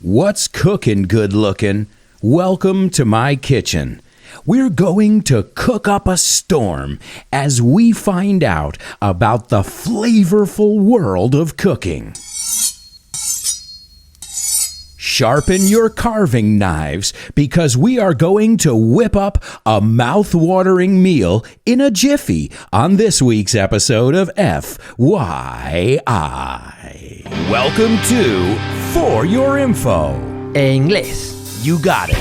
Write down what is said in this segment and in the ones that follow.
What's cooking, good looking? Welcome to my kitchen. We're going to cook up a storm as we find out about the flavorful world of cooking. Sharpen your carving knives because we are going to whip up a mouth-watering meal in a jiffy on this week's episode of FYI. Welcome to For Your Info. En inglés. You got it.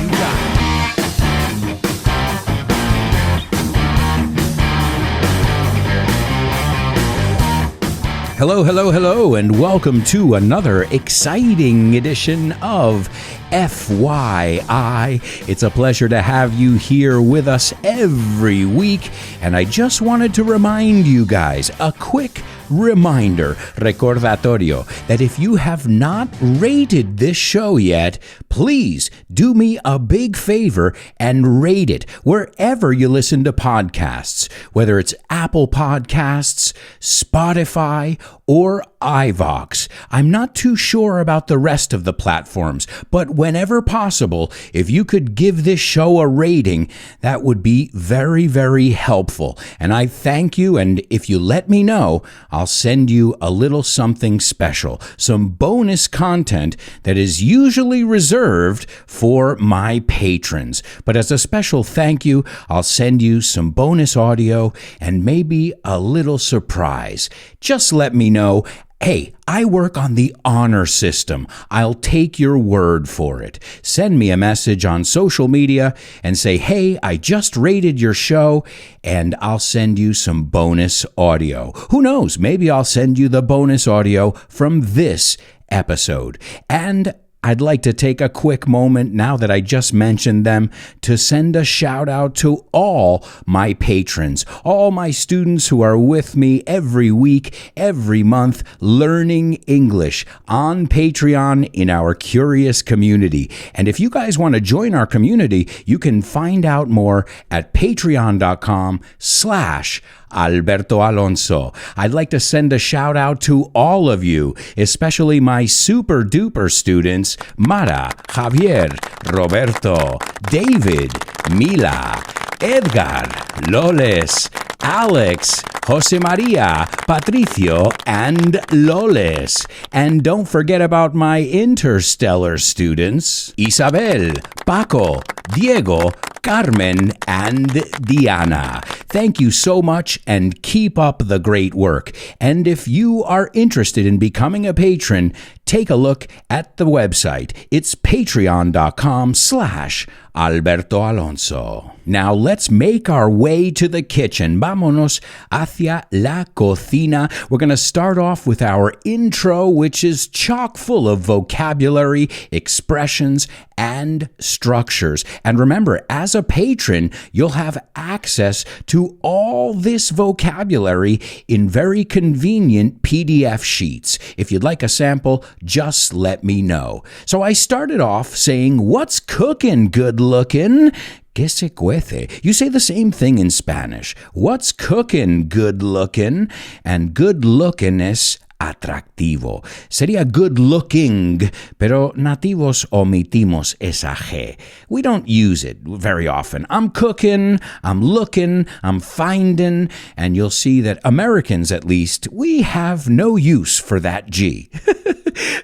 Hello, and welcome to another exciting edition of FYI. It's a pleasure to have you here with us every week, and I just wanted to remind you guys, a quick reminder, recordatorio, that if you have not rated this show yet, please do me a big favor and rate it wherever you listen to podcasts, whether it's Apple Podcasts, Spotify, or iVox. I'm not too sure about the rest of the platforms, but whenever possible, if you could give this show a rating, that would be very, very helpful. And I thank you, and if you let me know, I'll send you a little something special, some bonus content that is usually reserved for my patrons. But as a special thank you, I'll send you some bonus audio and maybe a little surprise. Just let me know. Hey, I work on the honor system. I'll take your word for it. Send me a message on social media and say, hey, I just rated your show, and I'll send you some bonus audio. Who knows? Maybe I'll send you the bonus audio from this episode. And I'd like to take a quick moment, now that I just mentioned them, to send a shout out to all my patrons, all my students who are with me every week, every month, learning English on Patreon in our curious community. And if you guys want to join our community, you can find out more at patreon.com/Alberto Alonso. I'd like to send a shout out to all of you, especially my super duper students, Mara, Javier, Roberto, David, Mila, Edgar, Loles, Alex, Jose Maria, Patricio, and Loles. And don't forget about my interstellar students, Isabel, Paco, Diego, Carmen, and Diana. Thank you so much, and keep up the great work. And if you are interested in becoming a patron, take a look at the website. It's patreon.com/Alberto Alonso. Now let's make our way to the kitchen. Vámonos hacia la cocina. We're going to start off with our intro, which is chock full of vocabulary, expressions, and structures. And remember, as a patron, you'll have access to all this vocabulary in very convenient PDF sheets. If you'd like a sample, just let me know. So I started off saying, what's cooking, good looking? ¿Qué se cuece? You say the same thing in Spanish. What's cooking, good looking? And good looking es atractivo. Sería good looking, pero nativos omitimos esa G. We don't use it very often. I'm cooking, I'm looking, I'm finding, and you'll see that Americans, at least, we have no use for that G.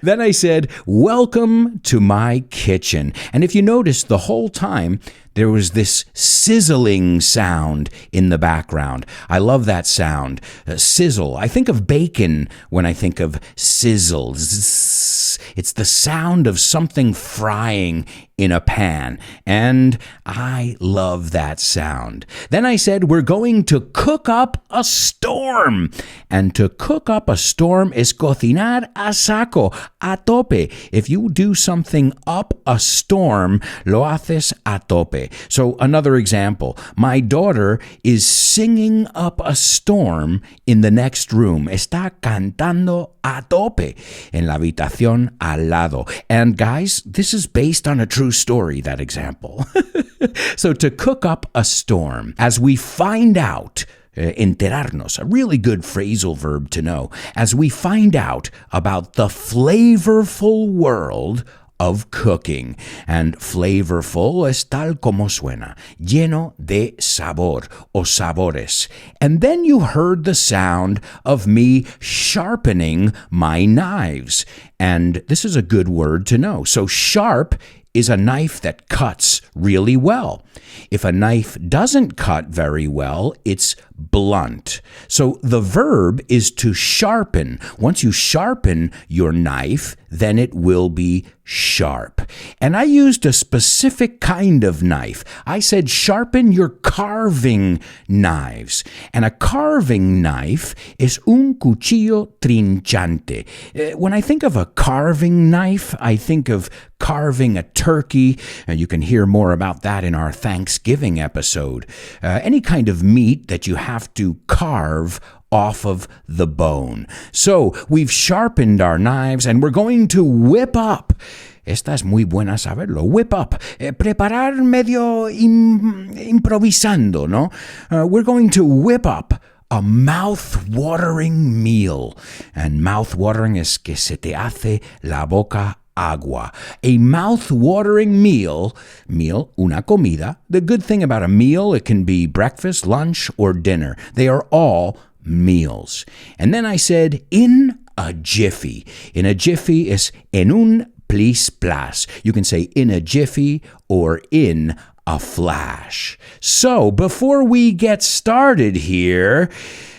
Then I said, welcome to my kitchen. And if you notice, the whole time, there was this sizzling sound in the background. I love that sound. Sizzle. I think of bacon when I think of sizzle. Zzz. It's the sound of something frying in a pan. And I love that sound. Then I said, we're going to cook up a storm. And to cook up a storm is cocinar a saco, a tope. If you do something up a storm, lo haces a tope. So another example, my daughter is singing up a storm in the next room. Está cantando a tope en la habitación al lado. And guys, this is based on a true story, that example. So to cook up a storm, as we find out, enterarnos, a really good phrasal verb to know, as we find out about the flavorful world of cooking. And flavorful es tal como suena, lleno de sabor o sabores. And then you heard the sound of me sharpening my knives. And this is a good word to know. So sharp is a knife that cuts really well. If a knife doesn't cut very well, it's blunt. So the verb is to sharpen. Once you sharpen your knife, then it will be sharp. And I used a specific kind of knife. I said sharpen your carving knives. And a carving knife is un cuchillo trinchante. When I think of a carving knife, I think of carving a turkey, and you can hear more about that in our Thanksgiving episode. Any kind of meat that you have to carve off of the bone. So we've sharpened our knives and we're going to whip up. Esta es muy buena saberlo. Whip up. Preparar medio improvisando, ¿no? We're going to whip up a mouth-watering meal. And mouth-watering es que se te hace la boca agua. A mouth-watering meal, una comida. The good thing about a meal, it can be breakfast, lunch, or dinner. They are all meals. And then I said, in a jiffy. In a jiffy is en un plis plas. You can say in a jiffy or in a flash. So before we get started here,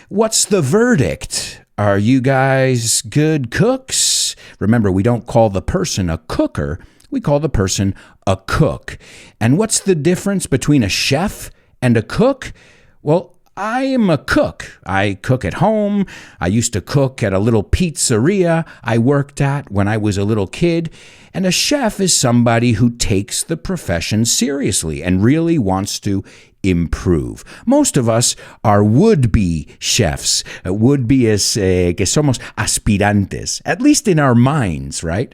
what's the verdict? Are you guys good cooks? Remember, we don't call the person a cooker. We call the person a cook. And what's the difference between a chef and a cook? Well, I am a cook. I cook at home. I used to cook at a little pizzeria I worked at when I was a little kid. And a chef is somebody who takes the profession seriously and really wants to improve. Most of us are would-be chefs. Would-be es que somos aspirantes, at least in our minds, right?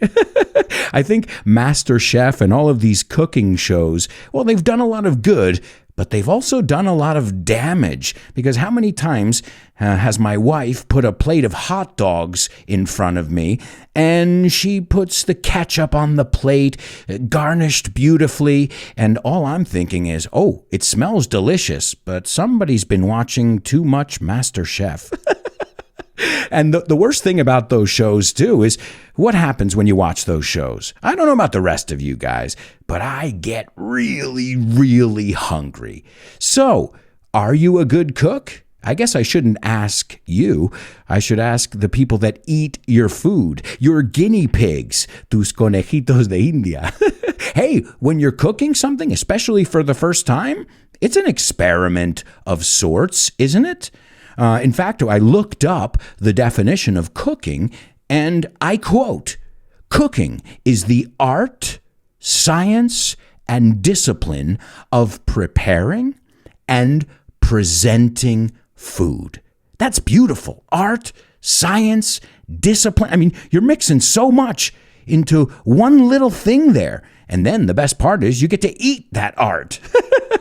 I think MasterChef and all of these cooking shows, well, they've done a lot of good, but they've also done a lot of damage, because how many times has my wife put a plate of hot dogs in front of me and she puts the ketchup on the plate, garnished beautifully, and all I'm thinking is, oh, it smells delicious, but somebody's been watching too much MasterChef. And the worst thing about those shows, too, is what happens when you watch those shows. I don't know about the rest of you guys, but I get really, really hungry. So, are you a good cook? I guess I shouldn't ask you. I should ask the people that eat your food, your guinea pigs, tus conejitos de India. Hey, when you're cooking something, especially for the first time, it's an experiment of sorts, isn't it? In fact, I looked up the definition of cooking, and I quote, "Cooking is the art, science, and discipline of preparing and presenting food." That's beautiful. Art, science, discipline. I mean, you're mixing so much into one little thing there. And then the best part is you get to eat that art.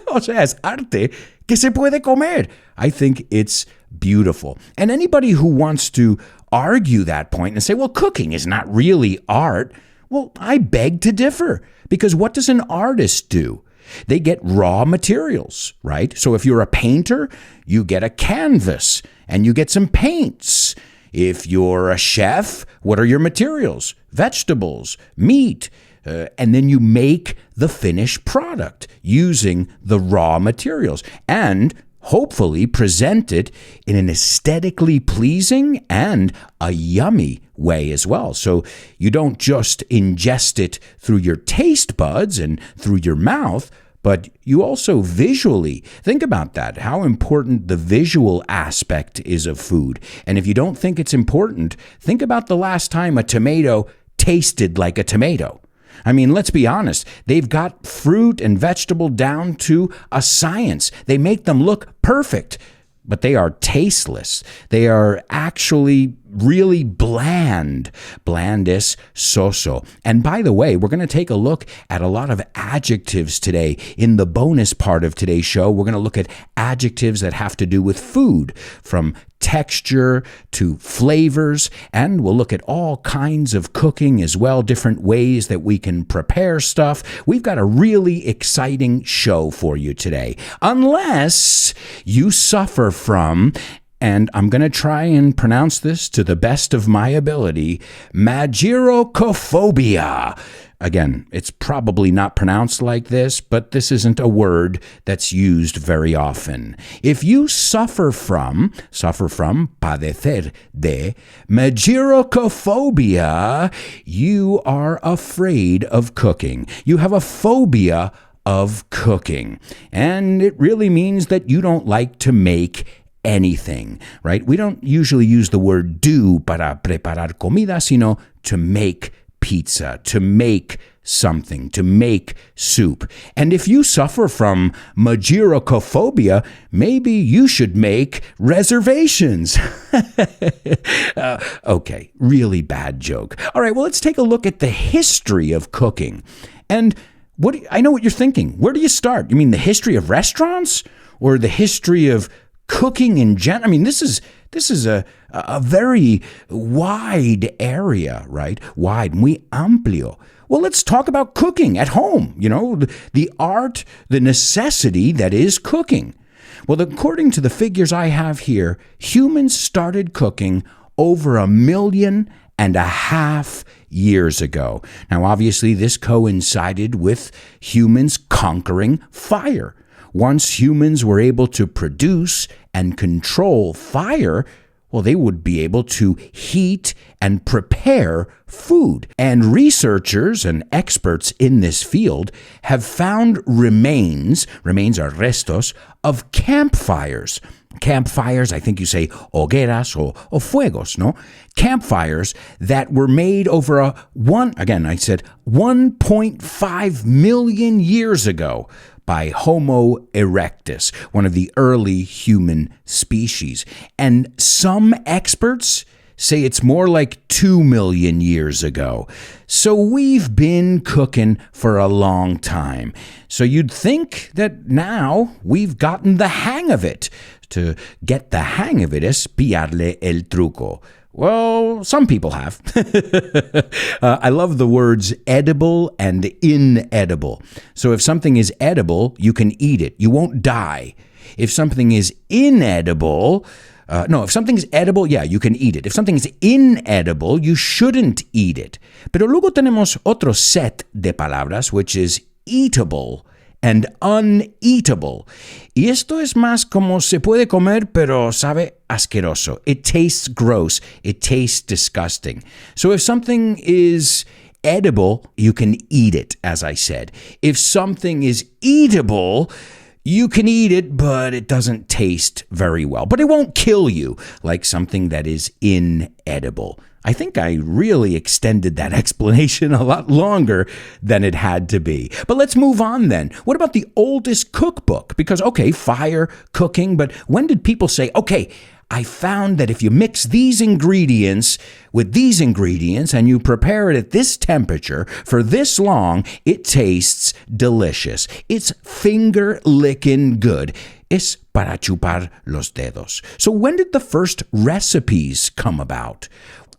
O sea, es arte que se puede comer. I think it's beautiful. And anybody who wants to argue that point and say, well, cooking is not really art, well, I beg to differ. Because what does an artist do? They get raw materials, right? So if you're a painter, you get a canvas and you get some paints. If you're a chef, what are your materials? Vegetables, meat, and then you make the finished product using the raw materials and hopefully present it in an aesthetically pleasing and a yummy way as well. So you don't just ingest it through your taste buds and through your mouth, but you also visually think about that, how important the visual aspect is of food. And if you don't think it's important, think about the last time a tomato tasted like a tomato. I mean, let's be honest. They've got fruit and vegetable down to a science. They make them look perfect, but they are tasteless. They are actually really bland. Bland es soso. And by the way, we're going to take a look at a lot of adjectives today. In the bonus part of today's show, we're going to look at adjectives that have to do with food, from texture to flavors, and we'll look at all kinds of cooking as well, different ways that we can prepare stuff. We've got a really exciting show for you today, unless you suffer from, and I'm going to try and pronounce this to the best of my ability, magirocophobia. Again, it's probably not pronounced like this, but this isn't a word that's used very often. If you suffer from, padecer de, magirocophobia, you are afraid of cooking. You have a phobia of cooking. And it really means that you don't like to make anything, right? We don't usually use the word do para preparar comida, sino to make pizza, to make something, to make soup. And if you suffer from magirocophobia, maybe you should make reservations. Okay, really bad joke. All right, well, let's take a look at the history of cooking. And I know what you're thinking. Where do you start? You mean the history of restaurants or the history of cooking in general? I mean, this is a very wide area, right? Wide, muy amplio. Well, let's talk about cooking at home, the art, the necessity that is cooking. Well, according to the figures I have here, humans started cooking over 1.5 million years ago. Now, obviously, this coincided with humans conquering fire. Once humans were able to produce and control fire, well, they would be able to heat and prepare food. And researchers and experts in this field have found remains are restos, of campfires. Campfires, I think you say hogueras o fuegos, no? Campfires that were made over 1.5 million years ago by Homo erectus, one of the early human species. And some experts say it's more like 2 million years ago. So we've been cooking for a long time. So you'd think that now we've gotten the hang of it. To get the hang of it es pillarle el truco. Well, some people have. I love the words edible and inedible. So if something is edible, you can eat it. You won't die. If something is inedible, if something's edible, yeah, you can eat it. If something is inedible, you shouldn't eat it. Pero luego tenemos otro set de palabras, which is eatable and uneatable. Y esto es más como se puede comer, pero sabe asqueroso. It tastes gross. It tastes disgusting. So if something is edible, you can eat it, as I said. If something is eatable, you can eat it, but it doesn't taste very well. But it won't kill you like something that is inedible. I think I really extended that explanation a lot longer than it had to be. But let's move on then. What about the oldest cookbook? Because, okay, fire, cooking, but when did people say, okay, I found that if you mix these ingredients with these ingredients and you prepare it at this temperature for this long, it tastes delicious. It's finger-licking good. Es para chupar los dedos. So when did the first recipes come about?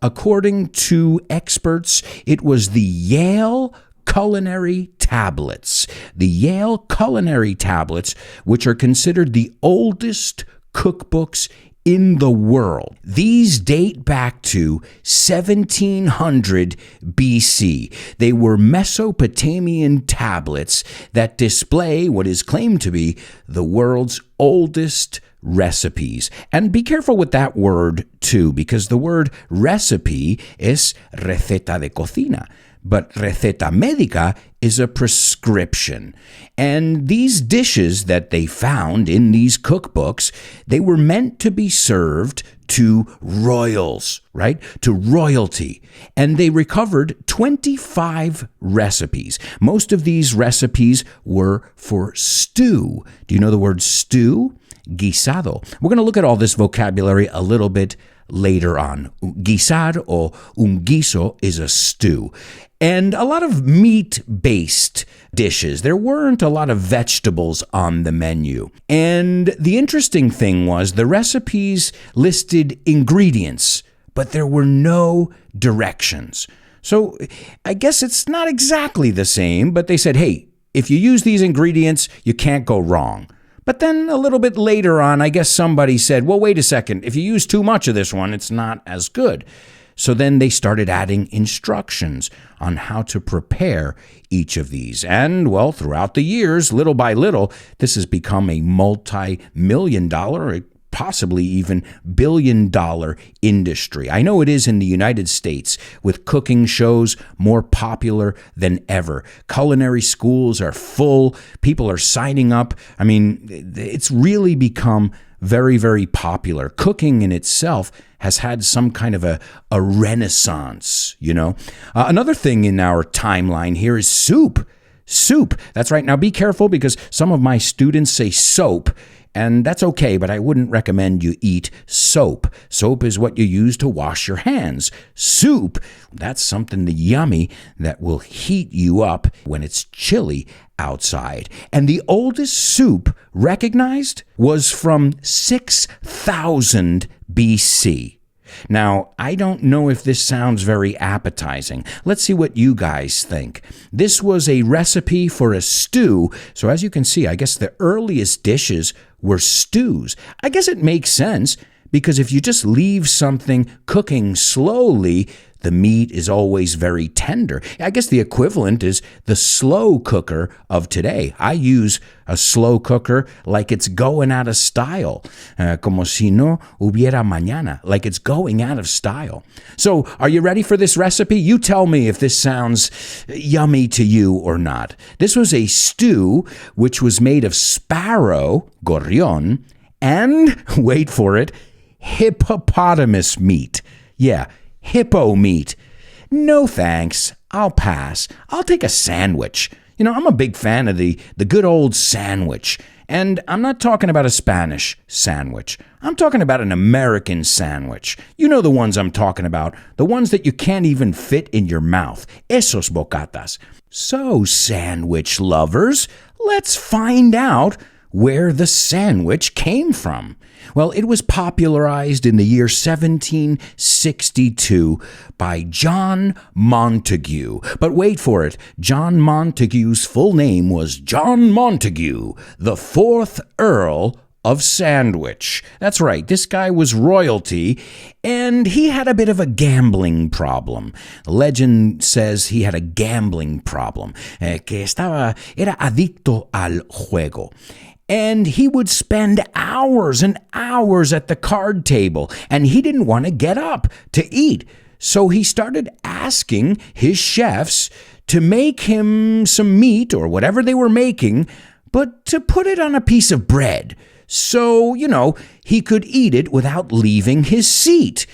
According to experts, it was the Yale Culinary Tablets. The Yale Culinary Tablets, which are considered the oldest cookbooks in the world. These date back to 1700 BC. They were Mesopotamian tablets that display what is claimed to be the world's oldest recipes. And be careful with that word too, because the word recipe is receta de cocina, but receta médica is a prescription. And these dishes that they found in these cookbooks, they were meant to be served to royals, right? To royalty. And they recovered 25 recipes. Most of these recipes were for stew. Do you know the word stew? Guisado. We're going to look at all this vocabulary a little bit later on. Guisar or un guiso is a stew. And a lot of meat-based dishes. There weren't a lot of vegetables on the menu. And the interesting thing was the recipes listed ingredients, but there were no directions. So I guess it's not exactly the same, but they said, hey, if you use these ingredients, you can't go wrong. But then a little bit later on, I guess somebody said, well, wait a second, if you use too much of this one, it's not as good. So then they started adding instructions on how to prepare each of these. And, well, throughout the years, little by little, this has become a multi-million-dollar, possibly even billion-dollar industry. I know it is in the United States, with cooking shows more popular than ever. Culinary schools are full. People are signing up. I mean, it's really become very, very popular. Cooking in itself has had some kind of a renaissance, you know. Another thing in our timeline here is soup. Soup. That's right. Now be careful because some of my students say soap, and that's okay, but I wouldn't recommend you eat soap. Soap is what you use to wash your hands. Soup, that's something yummy that will heat you up when it's chilly outside. And the oldest soup recognized was from 6,000 BC. Now, I don't know if this sounds very appetizing. Let's see what you guys think. This was a recipe for a stew. So as you can see, I guess the earliest dishes were stews. I guess it makes sense because if you just leave something cooking slowly, the meat is always very tender. I guess the equivalent is the slow cooker of today. I use a slow cooker like it's going out of style. Como si no hubiera mañana. Like it's going out of style. So, are you ready for this recipe? You tell me if this sounds yummy to you or not. This was a stew which was made of sparrow, gorrión, and, wait for it, hippopotamus meat. Yeah, hippo meat. No thanks. I'll pass. I'll take a sandwich. You know, I'm a big fan of the good old sandwich. And I'm not talking about a Spanish sandwich. I'm talking about an American sandwich. You know the ones I'm talking about. The ones that you can't even fit in your mouth. Esos bocatas. So, sandwich lovers, let's find out where the sandwich came from. Well, it was popularized in the year 1762 by John Montague. But wait for it, John Montague's full name was John Montague, the 4th Earl of Sandwich. That's right, this guy was royalty, and he had a bit of a gambling problem. Legend says he had a gambling problem, era adicto al juego. And he would spend hours and hours at the card table, and he didn't want to get up to eat. So he started asking his chefs to make him some meat or whatever they were making, but to put it on a piece of bread. So, you know, he could eat it without leaving his seat.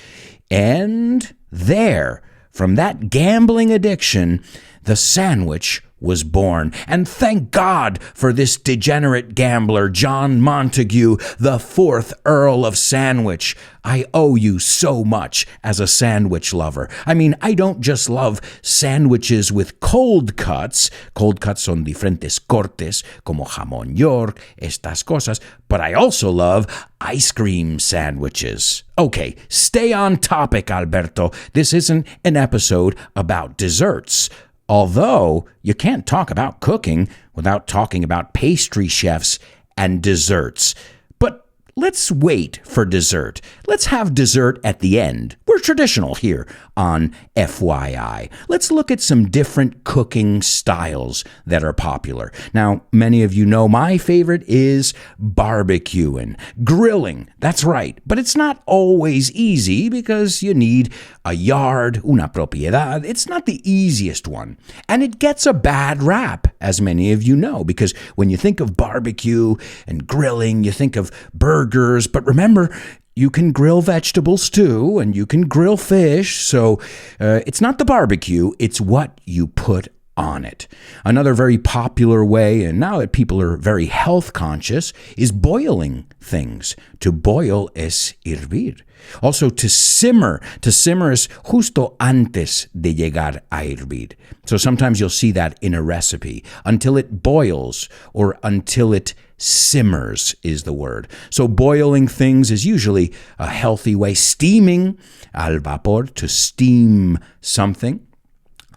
And there, from that gambling addiction, the sandwich was born. And thank God for this degenerate gambler, John Montague, the 4th Earl of Sandwich. I owe you so much as a sandwich lover. I mean, I don't just love sandwiches with cold cuts. Cold cuts son diferentes cortes, como jamón york, estas cosas. But I also love ice cream sandwiches. Okay, stay on topic, Alberto. This isn't an episode about desserts. Although you can't talk about cooking without talking about pastry chefs and desserts. But let's wait for dessert. Let's have dessert at the end. We're traditional here on FYI. Let's look at some different cooking styles that are popular. Now, many of you know my favorite is barbecuing, grilling. That's right. But it's not always easy because you need a yard, una propiedad. It's not the easiest one. And it gets a bad rap, as many of you know, because when you think of barbecue and grilling, you think of burgers. But remember, you can grill vegetables too, and you can grill fish. So it's not the barbecue, it's what you put on it. Another very popular way, and now that people are very health conscious, is boiling things. To boil es hervir. Also, to simmer. To simmer is justo antes de llegar a hervir. So sometimes you'll see that in a recipe. Until it boils or until it simmers is the word. So boiling things is usually a healthy way. Steaming, al vapor, to steam something.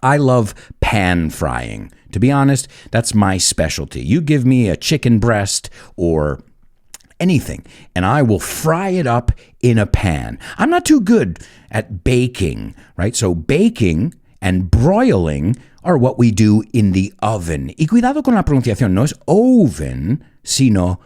I love pan frying. To be honest, that's my specialty. You give me a chicken breast or anything, and I will fry it up in a pan. I'm not too good at baking, right? So baking and broiling are what we do in the oven. Y cuidado con la pronunciación, no es oven, sino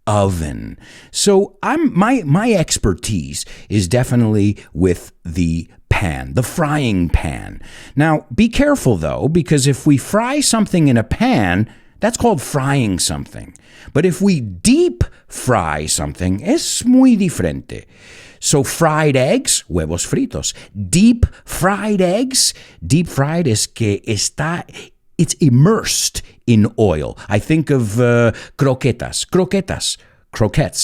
oven. So my expertise is definitely with the pan, the frying pan. Now, be careful though, because if we fry something in a pan, that's called frying something. But if we deep fry something, es muy diferente. So fried eggs, huevos fritos. Deep fried eggs, deep fried es que it's immersed in oil. I think of croquettes,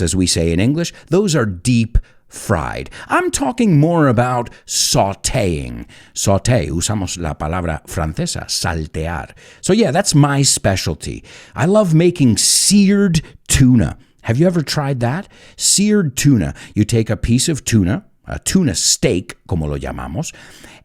as we say in English. Those are deep fried. I'm talking more about sautéing. Sauté, usamos la palabra francesa, saltear. So yeah, that's my specialty. I love making seared tuna. Have you ever tried that? Seared tuna. You take a piece of tuna, a tuna steak, como lo llamamos,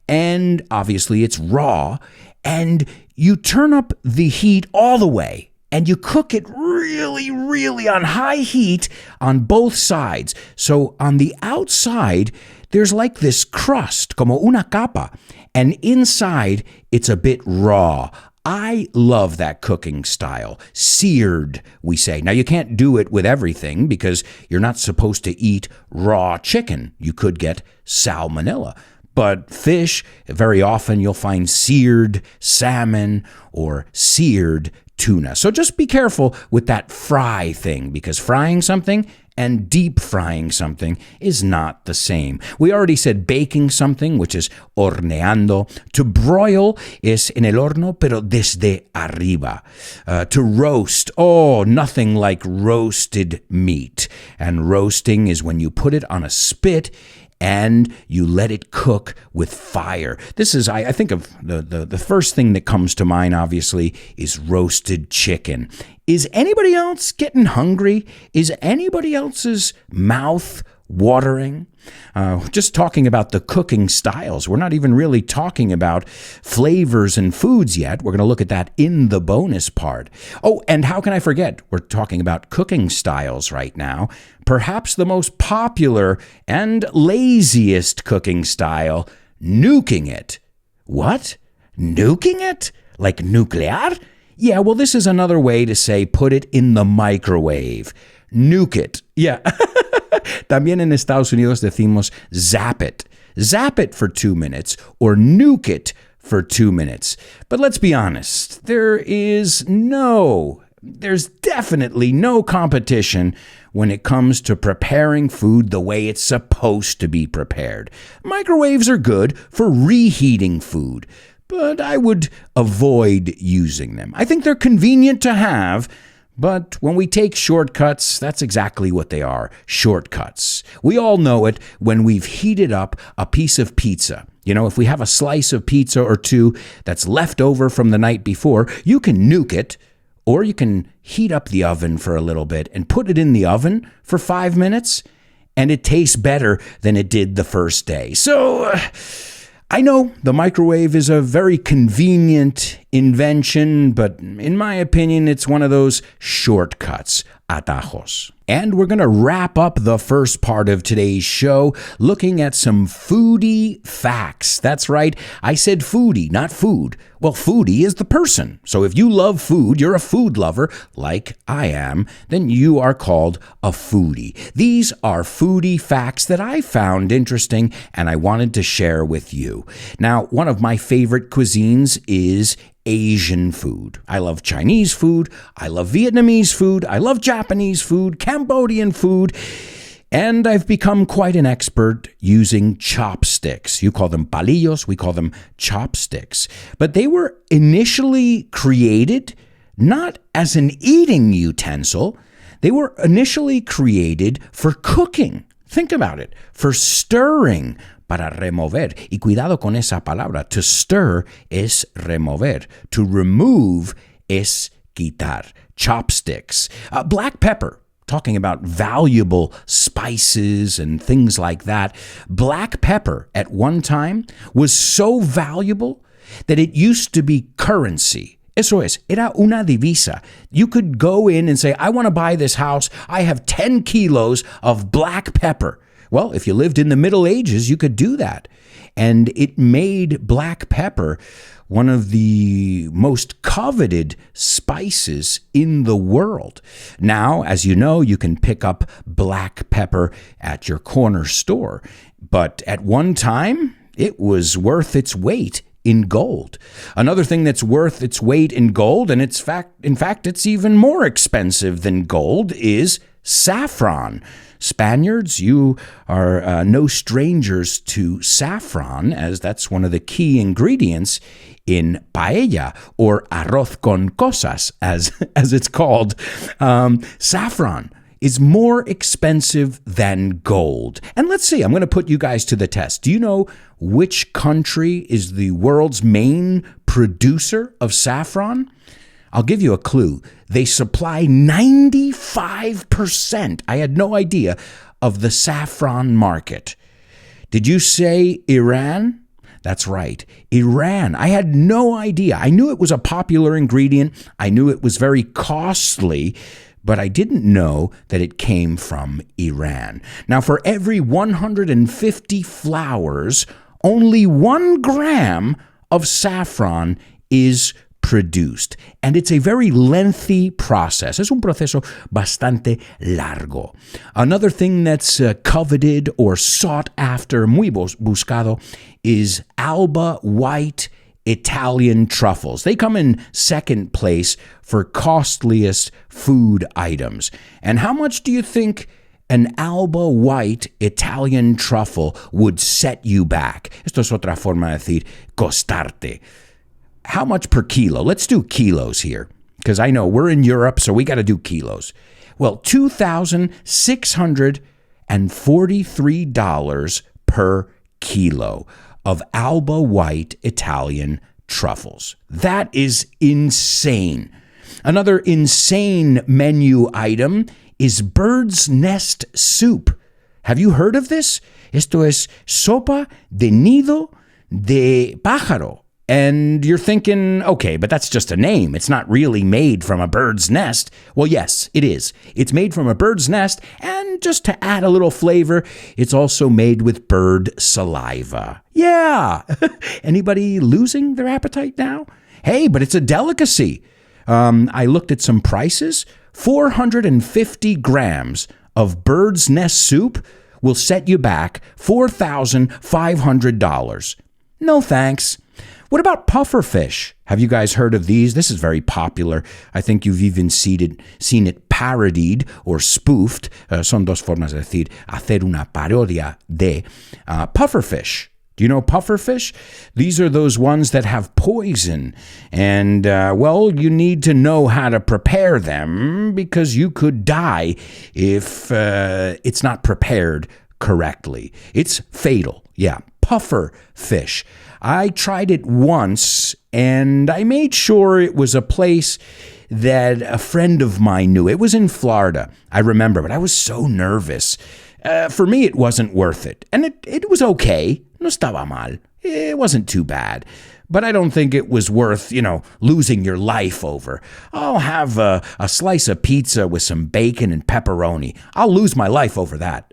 and obviously it's raw, and you turn up the heat all the way. And you cook it really, really on high heat on both sides. So on the outside, there's like this crust, como una capa. And inside, it's a bit raw. I love that cooking style. Seared, we say. Now, you can't do it with everything because you're not supposed to eat raw chicken. You could get salmonella. But fish, very often you'll find seared salmon or seared tuna. So just be careful with that fry thing, because frying something and deep frying something is not the same. We already said baking something, which is horneando. To broil is en el horno, pero desde arriba. To roast, nothing like roasted meat. And roasting is when you put it on a spit and you let it cook with fire. This is, I think of the first thing that comes to mind, obviously, is roasted chicken. Is anybody else getting hungry? Is anybody else's mouth watering? Just talking about the cooking styles. We're not even really talking about flavors and foods yet. We're going to look at that in the bonus part. Oh, and how can I forget? We're talking about cooking styles right now. Perhaps the most popular and laziest cooking style, nuking it. What? Nuking it? Like nuclear? Yeah, well, this is another way to say put it in the microwave. Nuke it. Yeah. También en Estados Unidos decimos zap it. Zap it for 2 minutes or nuke it for 2 minutes. But let's be honest, there's definitely no competition when it comes to preparing food the way it's supposed to be prepared. Microwaves are good for reheating food, but I would avoid using them. I think they're convenient to have, but when we take shortcuts, that's exactly what they are, shortcuts. We all know it when we've heated up a piece of pizza. You know, if we have a slice of pizza or two that's left over from the night before, you can nuke it, or you can heat up the oven for a little bit and put it in the oven for 5 minutes, and it tastes better than it did the first day. So, I know the microwave is a very convenient invention, but in my opinion, it's one of those shortcuts, atajos. And we're going to wrap up the first part of today's show looking at some foodie facts. That's right, I said foodie, not food. Well, foodie is the person. So if you love food, you're a food lover, like I am, then you are called a foodie. These are foodie facts that I found interesting and I wanted to share with you. Now, one of my favorite cuisines is Asian food. I love Chinese food. I love Vietnamese food. I love Japanese food, Cambodian food. And I've become quite an expert using chopsticks. You call them palillos, we call them chopsticks. But they were initially created not as an eating utensil, they were initially created for cooking. Think about it, for stirring, para remover. Y cuidado con esa palabra. To stir es remover. To remove es quitar. Chopsticks. Black pepper. Talking about valuable spices and things like that. Black pepper at one time was so valuable that it used to be currency. Eso es, era una divisa. You could go in and say, I want to buy this house. I have 10 kilos of black pepper. Well, if you lived in the Middle Ages, you could do that. And it made black pepper one of the most coveted spices in the world. Now, as you know, you can pick up black pepper at your corner store. But at one time, it was worth its weight in gold. Another thing that's worth its weight in gold, and in fact, it's even more expensive than gold, is saffron. Spaniards, you are no strangers to saffron, as that's one of the key ingredients in paella, or arroz con cosas, as it's called. Saffron is more expensive than gold. And let's see, I'm going to put you guys to the test. Do you know which country is the world's main producer of saffron? I'll give you a clue. They supply 95%, I had no idea, of the saffron market. Did you say Iran? That's right, Iran. I had no idea. I knew it was a popular ingredient. I knew it was very costly, but I didn't know that it came from Iran. Now, for every 150 flowers, only 1 gram of saffron is produced. And it's a very lengthy process. Es un proceso bastante largo. Another thing that's coveted or sought after, muy buscado, is Alba white Italian truffles. They come in second place for costliest food items. And how much do you think an Alba white Italian truffle would set you back? Esto es otra forma de decir costarte. How much per kilo? Let's do kilos here, because I know we're in Europe, so we got to do kilos. Well, $2,643 per kilo of Alba white Italian truffles. That is insane. Another insane menu item is bird's nest soup. Have you heard of this? Esto es sopa de nido de pájaro. And you're thinking, okay, but that's just a name. It's not really made from a bird's nest. Well, yes, it is. It's made from a bird's nest, and just to add a little flavor, it's also made with bird saliva. Yeah! Anybody losing their appetite now? Hey, but it's a delicacy. I looked at some prices. 450 grams of bird's nest soup will set you back $4,500. No thanks. What about puffer fish? Have you guys heard of these? This is very popular. I think you've even seen it parodied or spoofed. Son dos formas de decir hacer una parodia de puffer fish. Do you know puffer fish? These are those ones that have poison. And, well, you need to know how to prepare them because you could die if it's not prepared correctly. It's fatal. Yeah, puffer fish. I tried it once, and I made sure it was a place that a friend of mine knew. It was in Florida, I remember, but I was so nervous. For me, it wasn't worth it. And it was okay. No estaba mal. It wasn't too bad. But I don't think it was worth, losing your life over. I'll have a slice of pizza with some bacon and pepperoni. I'll lose my life over that.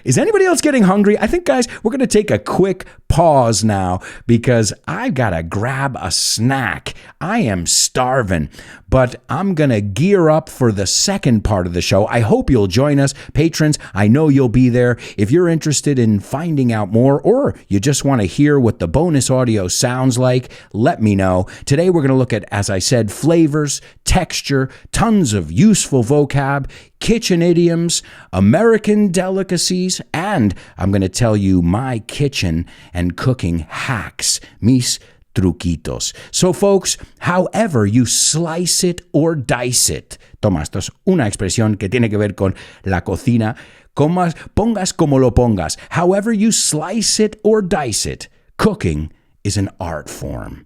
Is anybody else getting hungry? I think, guys, we're going to take a quick pause now because I've got to grab a snack. I am starving. but I'm going to gear up for the second part of the show. I hope you'll join us. Patrons, I know you'll be there. If you're interested in finding out more, or you just want to hear what the bonus audio sounds like, let me know. Today we're going to look at, as I said, flavors, texture, tons of useful vocab, kitchen idioms, American delicacies, and I'm going to tell you my kitchen and cooking hacks, mis truquitos. So folks, however you slice it or dice it, toma, esto es una expresión que tiene que ver con la cocina, pongas como lo pongas, however you slice it or dice it, cooking is an art form.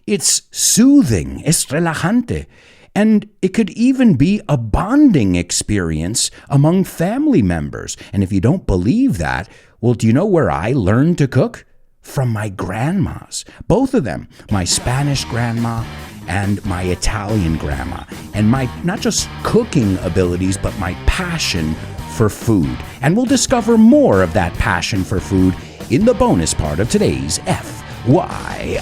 It's soothing, es relajante, and it could even be a bonding experience among family members. And if you don't believe that, well, do you know where I learned to cook? From my grandmas, both of them, my Spanish grandma and my Italian grandma, and my not just cooking abilities, but my passion for food. And we'll discover more of that passion for food in the bonus part of today's FYI.